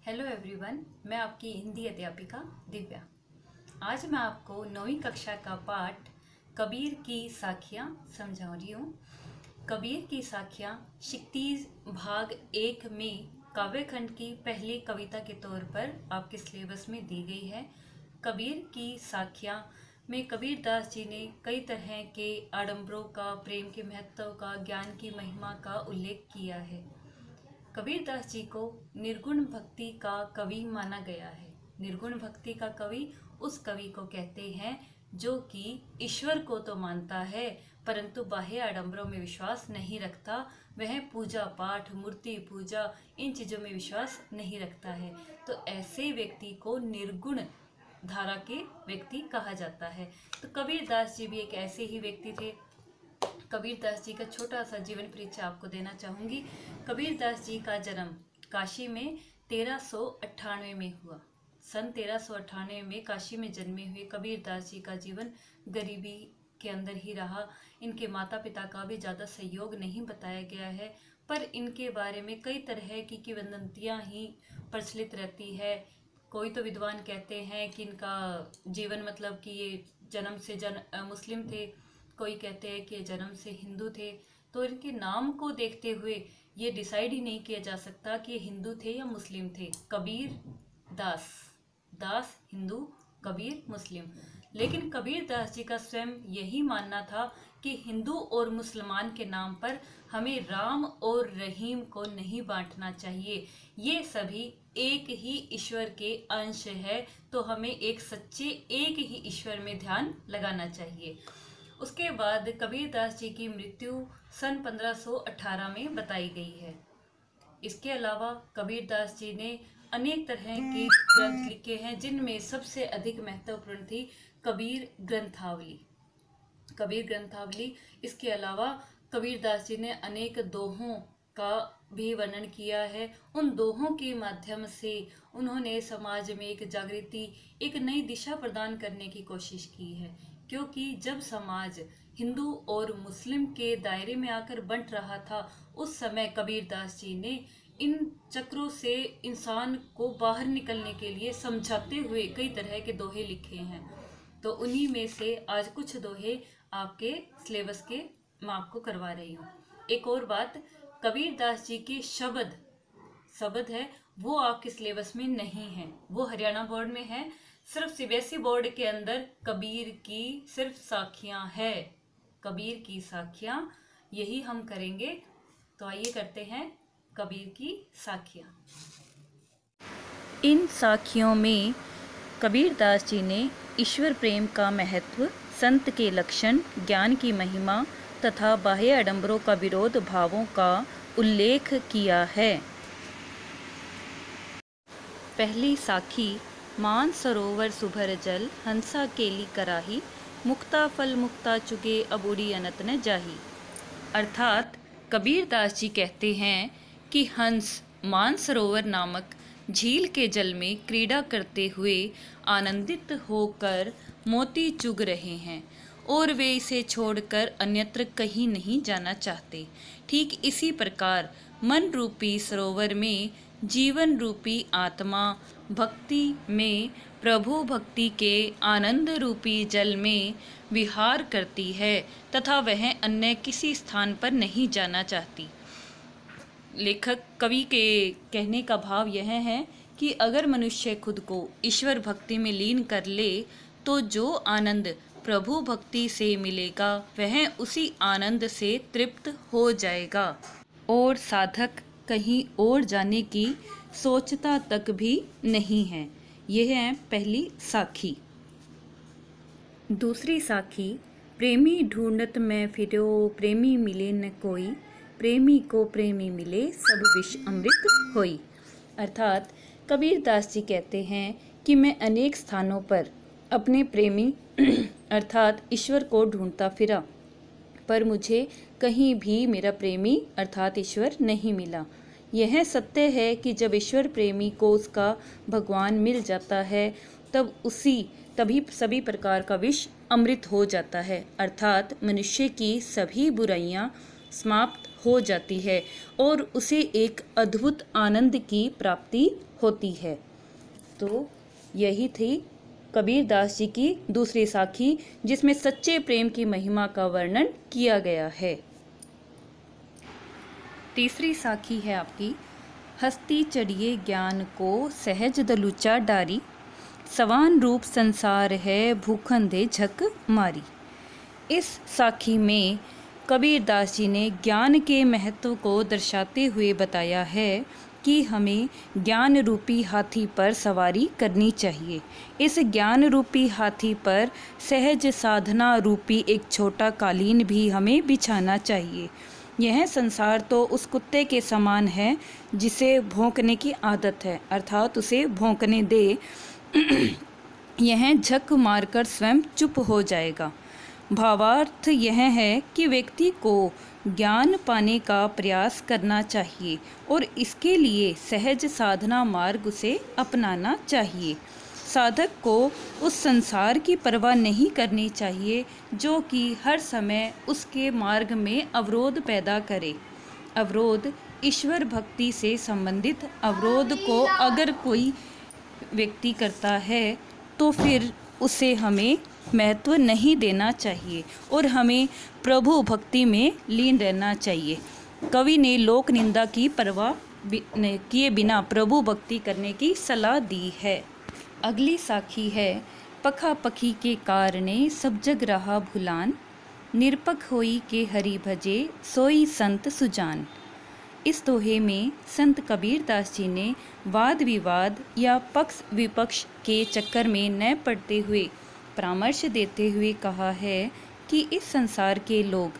Hello everyone, मैं आपकी हिंदी अध्यापिका दिव्या। आज मैं आपको 9वीं कक्षा का पाठ कबीर की साखियाँ समझा रही हूँ। कबीर की साखियाँ क्षितिज भाग 1 में काव्यखंड की पहली कविता के तौर पर आपके सिलेबस में दी गई है। कबीर की साखियाँ में कबीर दास जी ने कई तरह के आडंबरों का, प्रेम के महत्व का, ज्ञान की महिमा का उल्लेख किया है। कबीर दास जी को निर्गुण भक्ति का कवि माना गया है। निर्गुण भक्ति का कवि उस कवि को कहते हैं जो कि ईश्वर को तो मानता है परंतु बाह्य आडंबरों में विश्वास नहीं रखता। वह पूजा पाठ, मूर्ति पूजा, इन चीज़ों में विश्वास नहीं रखता है। तो ऐसे व्यक्ति को निर्गुण धारा के व्यक्ति कहा जाता है। तो कबीर दास जी भी एक ऐसे ही व्यक्ति थे। कबीर दास जी का छोटा सा जीवन परिचय आपको देना चाहूँगी। कबीर दास जी का जन्म काशी में 1398 में हुआ। सन 1398 में काशी में जन्मे हुए कबीर दास जी का जीवन गरीबी के अंदर ही रहा। इनके माता पिता का भी ज़्यादा सहयोग नहीं बताया गया है, पर इनके बारे में कई तरह की किंवदंतियाँ ही प्रचलित रहती है। कोई तो विद्वान कहते हैं कि इनका जीवन मतलब कि ये जन्म से मुस्लिम थे, कोई कहते हैं कि जन्म से हिंदू थे। तो इनके नाम को देखते हुए ये डिसाइड ही नहीं किया जा सकता कि ये हिंदू थे या मुस्लिम थे। कबीर दास, दास हिंदू, कबीर मुस्लिम। लेकिन कबीर दास जी का स्वयं यही मानना था कि हिंदू और मुसलमान के नाम पर हमें राम और रहीम को नहीं बांटना चाहिए। ये सभी एक ही ईश्वर के अंश है, तो हमें एक सच्चे एक ही ईश्वर में ध्यान लगाना चाहिए। उसके बाद कबीर दास जी की मृत्यु सन 1518 में बताई गई है। इसके अलावा कबीर दास जी ने अनेक तरह के ग्रंथ लिखे हैं, जिनमें सबसे अधिक महत्वपूर्ण थी कबीर ग्रंथावली। कबीर ग्रंथावली। इसके अलावा कबीर दास जी ने अनेक दोहों का भी वर्णन किया है। उन दोहों के माध्यम से उन्होंने समाज में एक जागृति, एक नई दिशा प्रदान करने की कोशिश की है। क्योंकि जब समाज हिंदू और मुस्लिम के दायरे में आकर बंट रहा था, उस समय कबीर दास जी ने इन चक्रों से इंसान को बाहर निकलने के लिए समझाते हुए कई तरह के दोहे लिखे हैं। तो उन्हीं में से आज कुछ दोहे आपके सिलेबस के मैं आपको करवा रही हूँ। एक और बात, कबीर दास जी के शब्द है वो आपके सिलेबस में नहीं है, वो हरियाणा बोर्ड में है। सिर्फ सीबीएसई बोर्ड के अंदर कबीर की सिर्फ साखियाँ है। कबीर की साखियाँ यही हम करेंगे। तो आइए करते हैं कबीर की साखियाँ। इन साखियों में कबीर दास जी ने ईश्वर प्रेम का महत्व, संत के लक्षण, ज्ञान की महिमा तथा बाह्य आडंबरों का विरोध भावों का उल्लेख किया है। पहली साखी। मान सरोवर सुभर जल, हंसा केली कराही, मुक्ता फल मुक्ता चुगे, अबूढ़ी अनत न जाही। अर्थात कबीर दास जी कहते हैं कि हंस मान सरोवर नामक झील के जल में क्रीड़ा करते हुए आनंदित होकर मोती चुग रहे हैं और वे इसे छोड़कर अन्यत्र कहीं नहीं जाना चाहते। ठीक इसी प्रकार मन रूपी सरोवर में जीवन रूपी आत्मा भक्ति में प्रभु भक्ति के आनंद रूपी जल में विहार करती है तथा वह अन्य किसी स्थान पर नहीं जाना चाहती। लेखक कवि के कहने का भाव यह है कि अगर मनुष्य खुद को ईश्वर भक्ति में लीन कर ले तो जो आनंद प्रभु भक्ति से मिलेगा वह उसी आनंद से तृप्त हो जाएगा और साधक कहीं और जाने की सोचता तक भी नहीं है। यह है पहली साखी। दूसरी साखी। प्रेमी ढूंढत मैं फिरो, प्रेमी मिले न कोई, प्रेमी को प्रेमी मिले, सब विष अमृत होई। अर्थात कबीर दास जी कहते हैं कि मैं अनेक स्थानों पर अपने प्रेमी अर्थात ईश्वर को ढूंढता फिरा, पर मुझे कहीं भी मेरा प्रेमी अर्थात ईश्वर नहीं मिला। यह सत्य है कि जब ईश्वर प्रेमी को उसका भगवान मिल जाता है तभी सभी प्रकार का विष अमृत हो जाता है। अर्थात मनुष्य की सभी बुराइयां समाप्त हो जाती है और उसे एक अद्भुत आनंद की प्राप्ति होती है। तो यही थी कबीरदास जी की दूसरी साखी, जिसमें सच्चे प्रेम की महिमा का वर्णन किया गया है। तीसरी साखी है आपकी, हस्ती चढ़िए ज्ञान को सहज दलूचा डारी, सवान रूप संसार है भूखन दे झक मारी। इस साखी में कबीरदास जी ने ज्ञान के महत्व को दर्शाते हुए बताया है कि हमें ज्ञान रूपी हाथी पर सवारी करनी चाहिए। इस ज्ञान रूपी हाथी पर सहज साधना रूपी एक छोटा कालीन भी हमें बिछाना चाहिए। यह संसार तो उस कुत्ते के समान है जिसे भौंकने की आदत है, अर्थात उसे भौंकने दे, यह झक मारकर स्वयं चुप हो जाएगा। भावार्थ यह है कि व्यक्ति को ज्ञान पाने का प्रयास करना चाहिए और इसके लिए सहज साधना मार्ग उसे अपनाना चाहिए। साधक को उस संसार की परवाह नहीं करनी चाहिए जो कि हर समय उसके मार्ग में अवरोध पैदा करे। अवरोध ईश्वर भक्ति से संबंधित अवरोध को अगर कोई व्यक्ति करता है तो फिर उसे हमें महत्व नहीं देना चाहिए और हमें प्रभु भक्ति में लीन रहना चाहिए। कवि ने लोक निंदा की परवाह किए बिना प्रभु भक्ति करने की सलाह दी है। अगली साखी है, पखा पखी के कारणे सब जग रहा भुलान, निरपख होई के हरि भजे सोई संत सुजान। इस दोहे में संत कबीरदास जी ने वाद विवाद या पक्ष विपक्ष के चक्कर में न पड़ते हुए परामर्श देते हुए कहा है कि इस संसार के लोग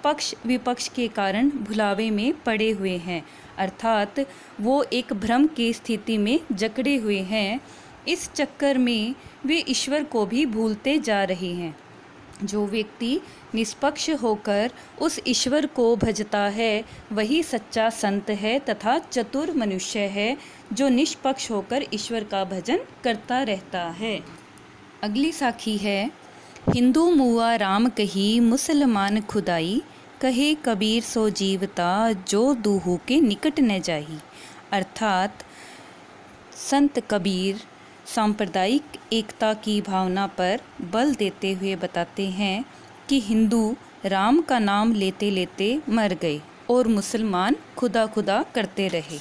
पक्ष विपक्ष के कारण भुलावे में पड़े हुए हैं, अर्थात वो एक भ्रम की स्थिति में जकड़े हुए हैं। इस चक्कर में वे ईश्वर को भी भूलते जा रहे हैं। जो व्यक्ति निष्पक्ष होकर उस ईश्वर को भजता है वही सच्चा संत है तथा चतुर मनुष्य है जो निष्पक्ष होकर ईश्वर का भजन करता रहता है। अगली साखी है, हिंदू मुआ राम कही मुसलमान खुदाई, कहे कबीर सो जीवता जो दूहू के निकट न जाही। अर्थात संत कबीर सांप्रदायिक एकता की भावना पर बल देते हुए बताते हैं कि हिंदू राम का नाम लेते लेते मर गए और मुसलमान खुदा खुदा करते रहे।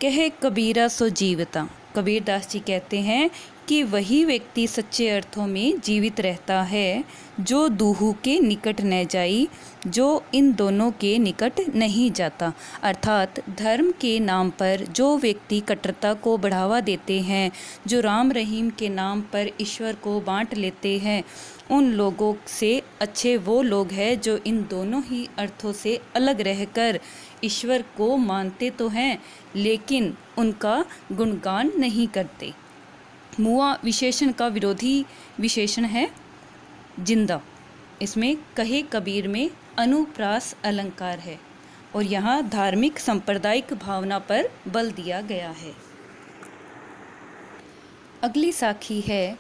कहे कबीरा सो जीवता, कबीरदास जी कहते हैं कि वही व्यक्ति सच्चे अर्थों में जीवित रहता है जो दूहू के निकट न जाई, जो इन दोनों के निकट नहीं जाता। अर्थात धर्म के नाम पर जो व्यक्ति कट्टरता को बढ़ावा देते हैं, जो राम रहीम के नाम पर ईश्वर को बांट लेते हैं, उन लोगों से अच्छे वो लोग हैं जो इन दोनों ही अर्थों से अलग रहकर ईश्वर को मानते तो हैं लेकिन उनका गुणगान नहीं करते। मुआ विशेषण का विरोधी विशेषण है जिंदा। इसमें कहे कबीर में अनुप्रास अलंकार है और यहाँ धार्मिक सांप्रदायिक भावना पर बल दिया गया है। अगली साखी है,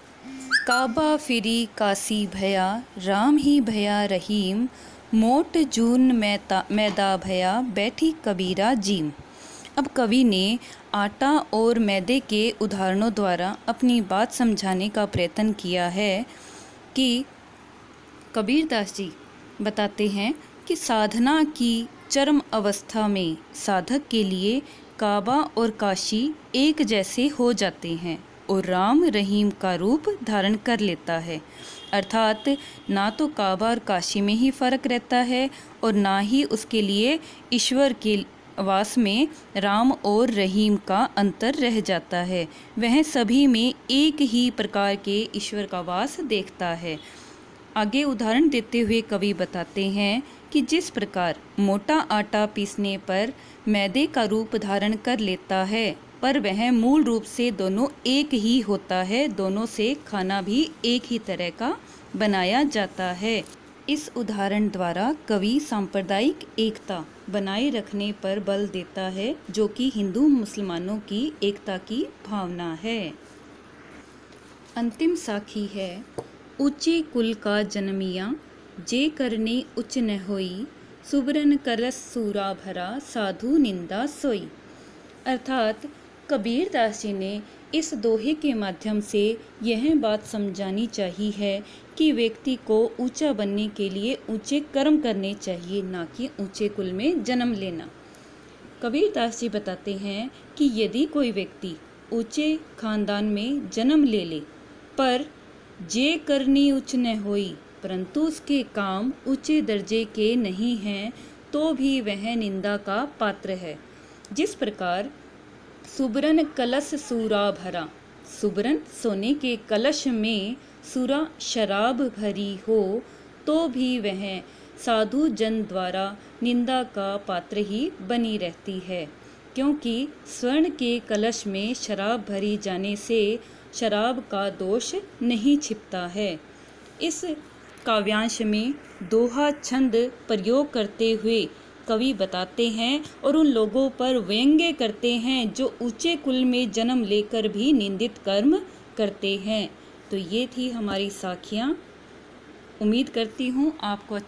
काबा फिरी काशी भया राम ही भया रहीम, मोट जून मैदा भया बैठी कबीरा जीम। अब कवि ने आटा और मैदे के उदाहरणों द्वारा अपनी बात समझाने का प्रयत्न किया है कि कबीरदास जी बताते हैं कि साधना की चरम अवस्था में साधक के लिए काबा और काशी एक जैसे हो जाते हैं और राम रहीम का रूप धारण कर लेता है। अर्थात ना तो काबा और काशी में ही फ़र्क रहता है और ना ही उसके लिए ईश्वर के वास में राम और रहीम का अंतर रह जाता है। वह सभी में एक ही प्रकार के ईश्वर का वास देखता है। आगे उदाहरण देते हुए कवि बताते हैं कि जिस प्रकार मोटा आटा पीसने पर मैदे का रूप धारण कर लेता है पर वह मूल रूप से दोनों एक ही होता है, दोनों से खाना भी एक ही तरह का बनाया जाता है। इस उदाहरण द्वारा कवि सांप्रदायिक एकता बनाए रखने पर बल देता है जो कि हिंदू मुसलमानों की एकता की भावना है। अंतिम साखी है, ऊंचे कुल का जन्मिया जे करने उच्च न होई, सुबरन कलश सूरा भरा साधु निंदा सोई। अर्थात कबीर दास जी ने इस दोहे के माध्यम से यह बात समझानी चाहिए है कि व्यक्ति को ऊंचा बनने के लिए ऊंचे कर्म करने चाहिए, ना कि ऊंचे कुल में जन्म लेना। कबीर दास जी बताते हैं कि यदि कोई व्यक्ति ऊंचे खानदान में जन्म ले ले पर जे करनी उच्च न होई, परंतु उसके काम ऊंचे दर्जे के नहीं हैं, तो भी वह निंदा का पात्र है। जिस प्रकार सुबरन कलश सूरा भरा, सुबरन सोने के कलश में सूरा शराब भरी हो तो भी वह साधु जन द्वारा निंदा का पात्र ही बनी रहती है, क्योंकि स्वर्ण के कलश में शराब भरी जाने से शराब का दोष नहीं छिपता है। इस काव्यांश में दोहा छंद प्रयोग करते हुए कवि बताते हैं और उन लोगों पर व्यंग्य करते हैं जो ऊंचे कुल में जन्म लेकर भी निंदित कर्म करते हैं। तो ये थी हमारी साखियाँ। उम्मीद करती हूँ आपको